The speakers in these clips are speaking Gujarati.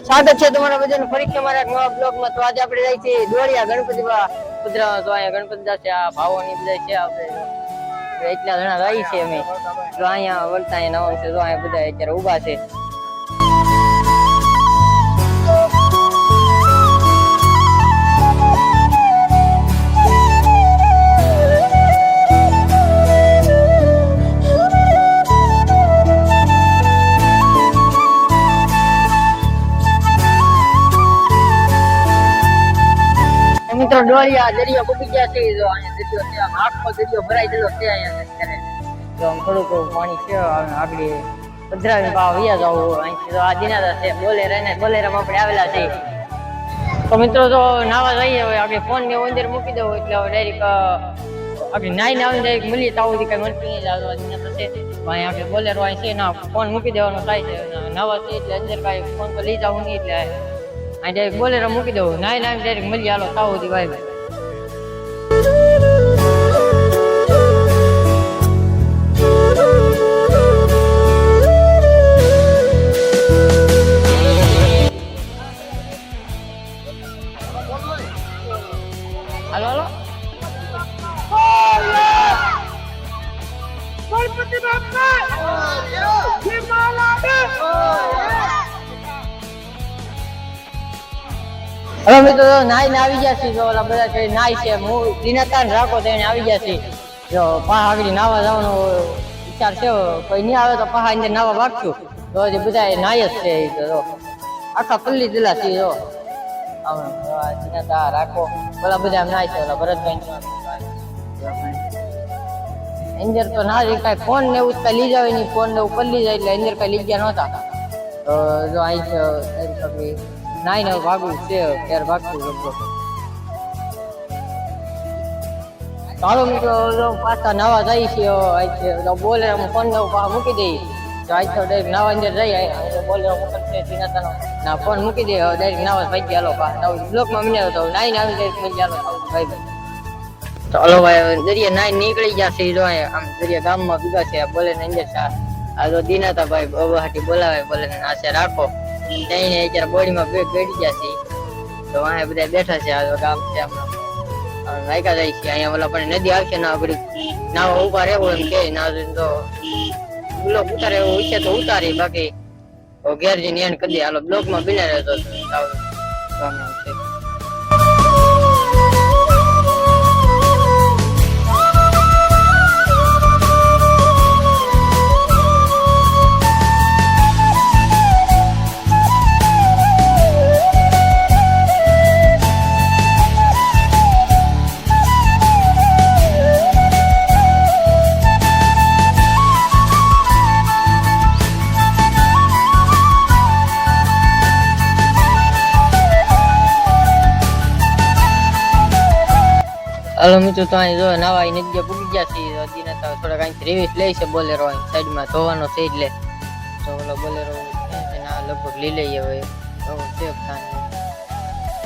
સ્વાગત છે તમારા બધાનું ફરીથી અમારા નવા બ્લોગમાં। તો આજે આપણે જાય છે દોડિયા ગણપતિ કુદરા, તો અહીંયા ગણપતિ દાસ છે, આ ભાવોની બધા છે, આપણે એટલા જણા રહી છે અમે। તો અહીંયા વળતા અહીંયા નવા છે, તો અહીંયા બધા અત્યારે ઊભા છે। મિત્રો ડોળિયા દરિયો ડૂબી ગયા છે, તો અહીંયા દરિયો છે, આખો દરિયો ભરાઈ ગયેલો છે અહીંયા અત્યારે। તો આમ થોડુંક પાણી છે, આગળ પધરાવીને ભાવ વ્યા જવું અહીંથી। તો આ દિનાદા છે, બોલેરામાં આપણે આવેલા છે। તો મિત્રો તો નાવા જઈએ, હવે આપણે ફોન ને અંદર મૂકી દઉં એટલે હવે ડાયરેક્ટ આપણે નાઈને આવીને ડાયરેક્ટ મળીએ, તો આવું કઈ મળતું નહીં લાગવા દિનાદા છે। અહીંયા આપણે બોલેરો અહીં છે, ના ફોન મૂકી દેવાનો થાય છે, નાવા છે એટલે અંદર કાંઈ ફોન તો લઈ જવું નહીં, એટલે આ ડાયરેક્ટ બોલેરો મૂકી દઉં, નાઈ ડાયરેક્ટ મળી હાલો તાવ હતી ભાઈ ભાઈ। હાલો હાલો ગણપતિ બાપા હવે મિત્રો નાઈને આવી ગયા છે, તો ઓલા બધા છે નાઈ છે, હું દિનાતાન રાખો તો એને આવી ગયા છે। જો પા આગળ નાવા જવાનો વિચાર છે, કોઈ નહીં આવે તો પા અંદર નાવા વાગશું, તો હજી બધા નાય જ છે। તો આખા પલ્લી દિલા છે, જો દિનાતા રાખો ઓલા બધા નાય છે, ઓલા ભરતભાઈ અંદર તો ના કઈ ફોન ને એવું કઈ લઈ જાવ નહીં, ફોન ને ઉપર લઈ જાય એટલે અંદર કઈ લઈ ગયા નહોતા। તો જો અહીં છે નાઈ ને ભાગવું છે, ત્યારે ભાગતું લગભગ। ચાલો મિત્રો પાછા નાવા જાય છે, બોલે ફોન ને મૂકી દઈ, તો આજ તો ડાયરેક્ટ નાવા અંદર જઈ બોલે મોકલશે દિનાતાનો ના ફોન મૂકી દે, ડાયરેક્ટ નાવા ભાઈ હાલો બ્લોકમાં મને તો નાઈને આવી ડાયરેક્ટ મળી હાલો ભાઈ ભાઈ। તો હલો ભાઈ દરિયા નાઈ નીકળી ગયા છે, જો આમ દરિયા ગામમાં ભીગા છે, બોલે ને અંદર આ તો દિનાતા ભાઈ બહાટી બોલાવે, બોલે ને આશે રાખો જઈને અત્યારે બોડીમાં બેઠી ગયા છે। તો અહીંયા બધા બેઠા છે, આ ગામ છે વાયકા જાય છે, અહીંયા ઓલા પણ નદી આવશે ના આગળ નાવા ઉભા રહેવું એમ કે ના તો બ્લોક ઉતારે એવું ઈચ્છે તો ઉતારી, બાકી ઘેર જઈને એન્ડ કરી દે, હાલો બ્લોકમાં બિના રહેતો છે। હાલો મિત્રો તો અહીં જો નાવા નદી પૂગી ગયા છે, દિનાતા થોડાક અહીંથી રિવીસ લે છે, બોલેરો સાઈડમાં ધોવાનો છે એટલે તો ઓલો બોલેરો લગભગ લઈ લઈએ હવે છે।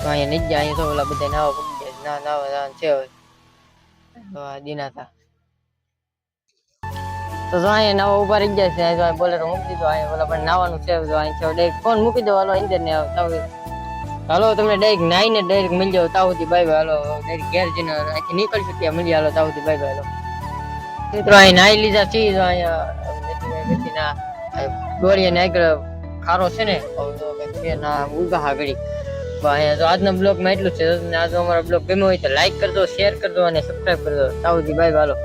તો અહીંયા નદી અહીંયા તો ઓલા બધા નાવા પૂગી ગયા નાવા જવાનું છે હવે, તો આ દિનાતા તો અહીંયા નાવા ઉભા રહી ગયા છે, બોલેરો મૂકી દીધો, અહીંયા ઓલા પણ નાવાનું છે, તો અહીં ડાયરેક્ટ ફોન મૂકી દો હાલો અંદર ને હાલો તમને ડાયરેક્ટ નાઈને ડાયરેક્ટ મળી જાવ તાવથી ભાઈ ભાઈ। હાલો ડાયરેક્ટ ઘેર જઈને અહીંથી નીકળશું ત્યાં મળી હાલો તાવથી ભાઈ ભાઈ। હાલો મિત્રો અહીં નાઈ લીધા છે, તો અહીંયા દોરિયાને આગળ ખારો છે ને ઉગા આગળ। તો અહીંયા તો આજના બ્લોગમાં એટલું છે, આજનો અમારો બ્લોગ ગમ્યો હોય તો લાઈક કરી દો, શેર કરી દો અને સબસ્ક્રાઈબ કરી દો તાવથી ભાઈ ભાઈ। હાલો।